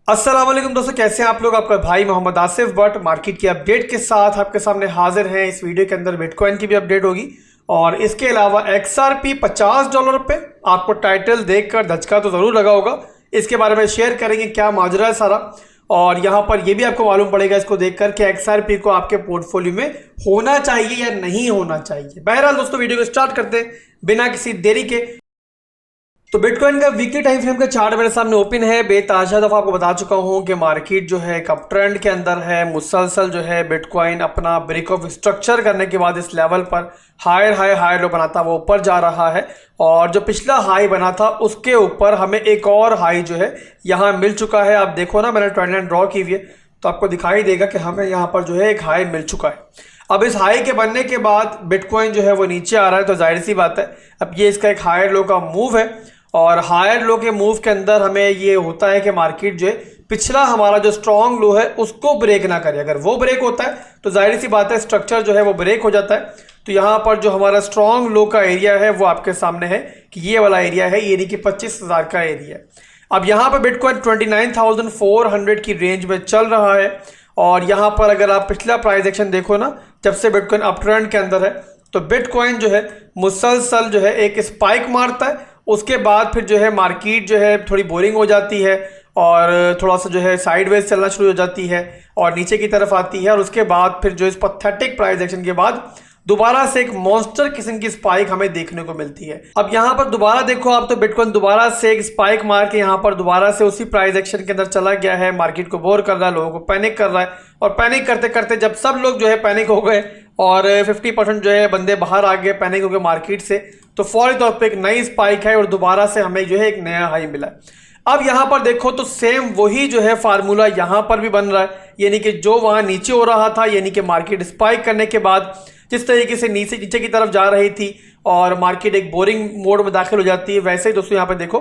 अस्सलाम वालेकुम दोस्तों, कैसे हैं आप लोग। आपका भाई मोहम्मद आसिफ बट मार्केट की अपडेट के साथ आपके सामने हाजिर हैं। इस वीडियो के अंदर बिटकॉइन की भी अपडेट होगी और इसके अलावा XRP $50 पे आपको टाइटल देखकर धचका तो ज़रूर लगा होगा। इसके बारे में शेयर करेंगे क्या माजरा है सारा, और यहाँ पर यह भी आपको मालूम पड़ेगा इसको देखकर कि XRP को आपके पोर्टफोलियो में होना चाहिए या नहीं होना चाहिए। बहरहाल दोस्तों, वीडियो को स्टार्ट करते हैं बिना किसी देरी के। तो बिटकॉइन का वीकली टाइम फ्रेम का चार्ट मेरे सामने ओपन है। बेताशा दफा आपको बता चुका हूं कि मार्केट जो है एक अप ट्रेंड के अंदर है। मुसलसल जो है बिटकॉइन अपना ब्रेक ऑफ स्ट्रक्चर करने के बाद इस लेवल पर हायर लो बनाता वो ऊपर जा रहा है, और जो पिछला हाई बना था उसके ऊपर हमें एक और हाई जो है यहाँ मिल चुका है। आप देखो ना, मैंने ट्रेंड लाइन ड्रॉ की हुई है तो आपको दिखाई देगा कि हमें यहाँ पर जो है एक हाई मिल चुका है। अब इस हाई के बनने के बाद बिटकॉइन जो है वो नीचे आ रहा है, तो जाहिर सी बात है अब ये इसका एक हायर लो का मूव है, और हायर लो के मूव के अंदर हमें ये होता है कि मार्केट जो है पिछला हमारा जो स्ट्रॉन्ग लो है उसको ब्रेक ना करे। अगर वो ब्रेक होता है तो जाहिर सी बात है स्ट्रक्चर जो है वो ब्रेक हो जाता है। तो यहाँ पर जो हमारा स्ट्रॉन्ग लो का एरिया है वो आपके सामने है कि ये वाला एरिया है, यानी कि 25,000 का एरिया है। अब यहाँ पर बिटकॉइन 29,400 की रेंज में चल रहा है, और यहाँ पर अगर आप पिछला प्राइस एक्शन देखो ना, जब से बिटकॉइन अप ट्रेंड के अंदर है तो बिटकॉइन जो है मुसलसल जो है एक स्पाइक मारता है, उसके बाद फिर जो है मार्केट जो है थोड़ी बोरिंग हो जाती है और थोड़ा सा जो है साइडवेज चलना शुरू हो जाती है और नीचे की तरफ आती है, और उसके बाद फिर जो इस पैथेटिक प्राइस एक्शन के बाद दोबारा से एक मॉन्स्टर किस्म की स्पाइक हमें देखने को मिलती है। अब यहाँ पर दोबारा देखो आप, तो बिटकॉइन दोबारा से एक स्पाइक मार के यहाँ पर दोबारा से उसी प्राइस एक्शन के अंदर चला गया है। मार्केट को बोर कर रहा है, लोगों को पैनिक कर रहा है, और पैनिक करते करते जब सब लोग जो है पैनिक हो गए और 50% जो है बंदे बाहर आ गए पैनिक हो गए मार्केट से, तो फौरी तौर पर एक नई स्पाइक है और दोबारा से हमें जो है एक नया हाई मिला। अब यहाँ पर देखो तो सेम वही जो है फार्मूला यहाँ पर भी बन रहा है, यानी कि जो वहाँ नीचे हो रहा था, यानी कि मार्केट स्पाइक करने के बाद जिस तरीके से नीचे की तरफ जा रही थी और मार्केट एक बोरिंग मोड में दाखिल हो जाती है, वैसे ही दोस्तों यहाँ पे देखो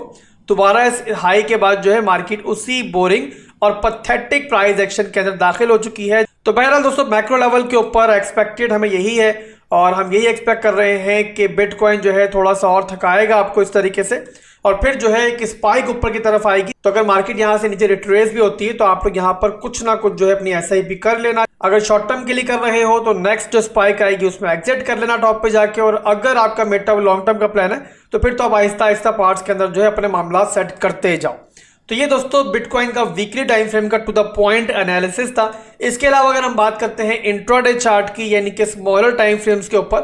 दोबारा इस हाई के बाद जो है मार्केट उसी बोरिंग और पैथेटिक प्राइस एक्शन के अंदर दाखिल हो चुकी है। तो बहरहाल दोस्तों, मैक्रो लेवल के ऊपर एक्सपेक्टेड हमें यही है, और हम यही एक्सपेक्ट कर रहे हैं कि बिटकॉइन जो है थोड़ा सा और थकाएगा आपको इस तरीके से, और फिर जो है एक स्पाइक ऊपर की तरफ आएगी। तो अगर मार्केट यहाँ से नीचे रिट्रेस भी होती है तो आप लोग यहाँ पर कुछ ना कुछ जो है अपनी SIP कर लेना। अगर शॉर्ट टर्म के लिए कर रहे हो तो नेक्स्ट जो स्पाइक आएगी उसमें एग्जिट कर लेना टॉप पे जाके, और अगर आपका मिड टर्म लॉन्ग टर्म का प्लान है तो फिर तो आप आहिस्ता आहिस्ता पार्ट्स के अंदर जो है अपने मामला सेट करते जाओ। तो ये दोस्तों बिटकॉइन का वीकली टाइम फ्रेम का टू द पॉइंट एनालिसिस था। इसके अलावा अगर हम बात करते हैं इंट्राडे चार्ट की, यानी कि स्मॉलर टाइम फ्रेम्स के ऊपर,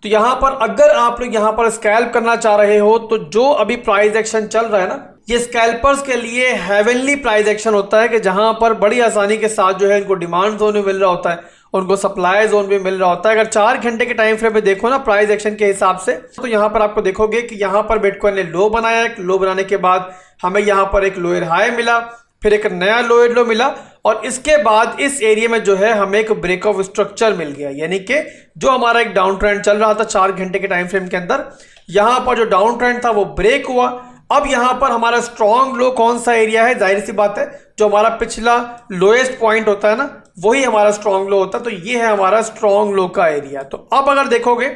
तो यहां पर अगर आप लोग यहां पर स्कैल्प करना चाह रहे हो तो जो अभी प्राइस एक्शन चल रहा है ना, ये स्कैल्पर्स के लिए हेवनली प्राइस एक्शन होता है कि जहां पर बड़ी आसानी के साथ जो है इनको डिमांड जोन में मिल रहा होता है, उनको सप्लाई जोन भी मिल रहा होता है। अगर 4 घंटे के टाइम फ्रेम में देखो ना प्राइस एक्शन के हिसाब से, तो यहां पर आपको देखोगे कि यहां पर बिटकॉइन ने लो बनाया, एक लो बनाने के बाद हमें यहां पर एक लोअर हाई मिला, फिर एक नया लोअर लो मिला, और इसके बाद इस एरिया में जो है हमें एक ब्रेक ऑफ स्ट्रक्चर मिल गया, यानी कि जो हमारा एक डाउन ट्रेंड चल रहा था 4 घंटे के टाइम फ्रेम के अंदर, यहां पर जो डाउन ट्रेंड था वो ब्रेक हुआ। अब यहां पर हमारा स्ट्रॉन्ग लो कौन सा एरिया है, जाहिर सी बात है जो हमारा पिछला लोएस्ट पॉइंट होता है ना, वही हमारा स्ट्रॉन्ग लो होता है। तो ये है हमारा स्ट्रॉन्ग लो का एरिया। तो अब अगर देखोगे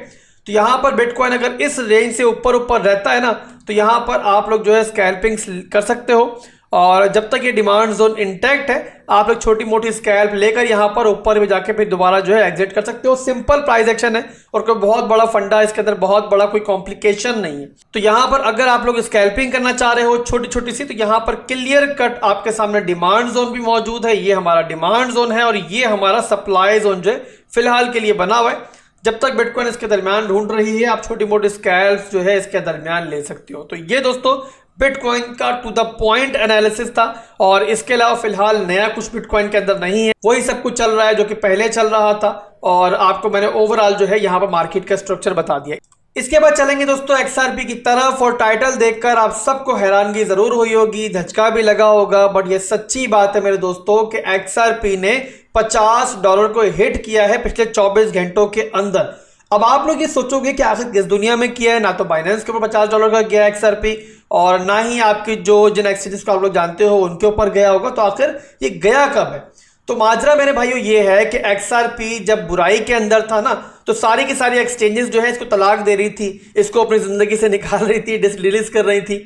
तो यहां पर बिटकॉइन अगर इस रेंज से ऊपर ऊपर रहता है ना, तो यहां पर आप लोग जो है स्कैल्पिंग कर सकते हो, और जब तक ये डिमांड जोन इंटैक्ट है आप लोग छोटी मोटी स्कैल्प लेकर यहां पर ऊपर में जाके फिर दोबारा जो है एग्जिट कर सकते हो। सिंपल प्राइस एक्शन है और कोई बहुत बड़ा फंडा इसके अंदर, बहुत बड़ा कोई कॉम्प्लिकेशन नहीं है। तो यहां पर अगर आप लोग स्कैल्पिंग करना चाह रहे हो छोटी छोटी सी, तो यहां पर क्लियर कट आपके सामने डिमांड जोन भी मौजूद है। ये हमारा डिमांड जोन है और ये हमारा सप्लाई जोन जो है फिलहाल के लिए बना हुआ है। जब तक बिटकॉइन इसके दरमियान ढूंढ रही है आप छोटी मोटी स्कैल्प जो है इसके दरमियान ले सकते हो। तो ये दोस्तों बिटकॉइन का टू द पॉइंट एनालिसिस था, और इसके अलावा फिलहाल नया कुछ बिटकॉइन के अंदर नहीं है, वही सब कुछ चल रहा है जो कि पहले चल रहा था, और आपको मैंने ओवरऑल जो है यहाँ पर मार्केट का स्ट्रक्चर बता दिया। इसके बाद चलेंगे दोस्तों XRP की तरफ, और टाइटल देखकर आप सबको हैरानगी जरूर हुई होगी, धचका भी लगा होगा, बट ये सच्ची बात है मेरे दोस्तों कि XRP ने $50 को हिट किया है पिछले 24 घंटों के अंदर। अब आप लोग ये सोचोगे कि आखिर किस दुनिया में किया है, ना तो बाइनेंस के ऊपर $50 का गया XRP, और ना ही आपकी जिन एक्सचेंजेस को आप लोग जानते हो उनके ऊपर गया होगा। तो आखिर ये गया कब है? तो माजरा मेरे भाइयों ये है कि XRP जब बुराई के अंदर था ना, तो सारी की सारी एक्सचेंजेस जो है इसको तलाक दे रही थी, इसको अपनी जिंदगी से निकाल रही थी, डिलीज कर रही थी।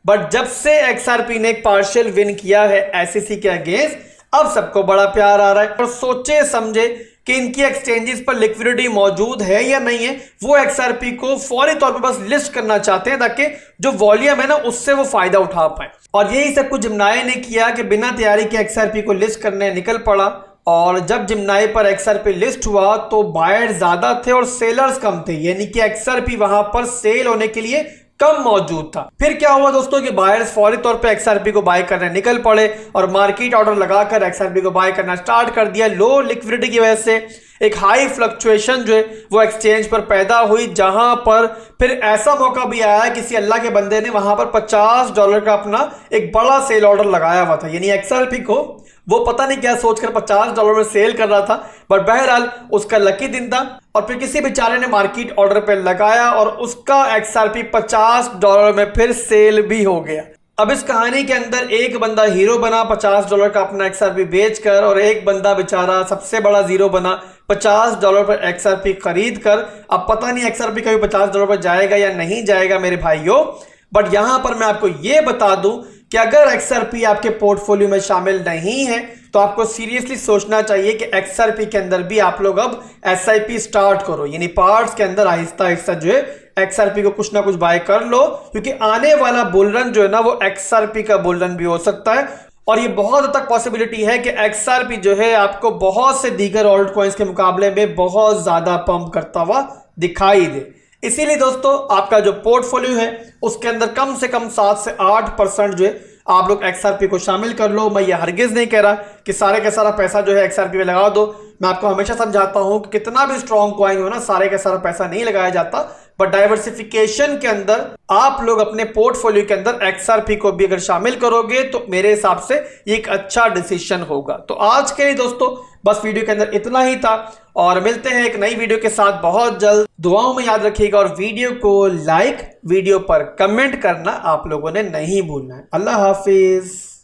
बट जब से XRP ने एक पार्शियल विन किया है SEC के अगेंस्ट, अब सबको बड़ा प्यार आ रहा है और सोचे समझे कि इनकी एक्सचेंजेस पर लिक्विडिटी मौजूद है या नहीं है, वो XRP को फौरी तौर पर बस लिस्ट करना चाहते हैं ताकि जो वॉल्यूम है ना उससे वो फायदा उठा पाए। और यही सब कुछ जिम्नाई ने किया कि बिना तैयारी के XRP को लिस्ट करने निकल पड़ा। और जब जिम्नाई पर XRP लिस्ट हुआ तो बायर ज्यादा थे और सेलर्स कम थे, यानी कि XRP वहां पर सेल होने के लिए कम मौजूद था। फिर क्या हुआ दोस्तों कि बायर्स फौरी तौर पे XRP को बाय करने निकल पड़े और मार्केट ऑर्डर लगाकर XRP को बाय करना स्टार्ट कर दिया। लो लिक्विडिटी की वजह से एक हाई फ्लक्चुएशन जो है वो एक्सचेंज पर पैदा हुई, जहां पर फिर ऐसा मौका भी आया किसी अल्लाह के बंदे ने वहां पर $50 का अपना एक बड़ा सेल ऑर्डर लगाया हुआ था, यानी XRP को वो पता नहीं क्या सोचकर $50 में सेल कर रहा था, बट बहरहाल उसका लकी दिन था। और फिर किसी बेचारे ने मार्केट ऑर्डर पे लगाया और उसका XRP $50 में फिर सेल भी हो गया। अब इस कहानी के अंदर एक बंदा हीरो बना $50 का अपना XRP बेचकर, और एक बंदा बेचारा सबसे बड़ा जीरो बना $50 पर XRP खरीद कर। अब पता नहीं XRP कभी $50 पर जाएगा या नहीं जाएगा मेरे भाइयों, बट यहां पर मैं आपको यह बता दूं कि अगर XRP आपके पोर्टफोलियो में शामिल नहीं है तो आपको सीरियसली सोचना चाहिए कि XRP के अंदर भी आप लोग अब SIP स्टार्ट करो, यानी पार्ट्स के अंदर आहिस्ता आहिस्ता जो है XRP को कुछ ना कुछ बाय कर लो, क्योंकि आने वाला बुल रन जो है ना वो XRP का बुल रन भी हो सकता है। और ये बहुत हद तक पॉसिबिलिटी है कि XRP जो है आपको बहुत से दीगर ऑल्ट कॉइन्स के मुकाबले में बहुत ज्यादा पंप करता हुआ दिखाई दे। इसीलिए दोस्तों आपका जो पोर्टफोलियो है उसके अंदर कम से कम 7 से 8% जो है आप लोग XRP को शामिल कर लो। मैं ये हरगिज नहीं कह रहा कि सारे का सारा पैसा जो है XRP में लगा दो। मैं आपको हमेशा समझाता हूं कि कितना भी स्ट्रॉन्ग कॉइन हो ना, सारे का सारा पैसा नहीं लगाया जाता, बट डाइवर्सिफिकेशन के अंदर आप लोग अपने पोर्टफोलियो के अंदर XRP को भी अगर शामिल करोगे तो मेरे हिसाब से ये एक अच्छा डिसीजन होगा। तो आज के लिए दोस्तों बस वीडियो के अंदर इतना ही था, और मिलते हैं एक नई वीडियो के साथ बहुत जल्द। दुआओं में याद रखिएगा और वीडियो को लाइक, वीडियो पर कमेंट करना आप लोगों ने नहीं भूलना है। अल्लाह हाफिज।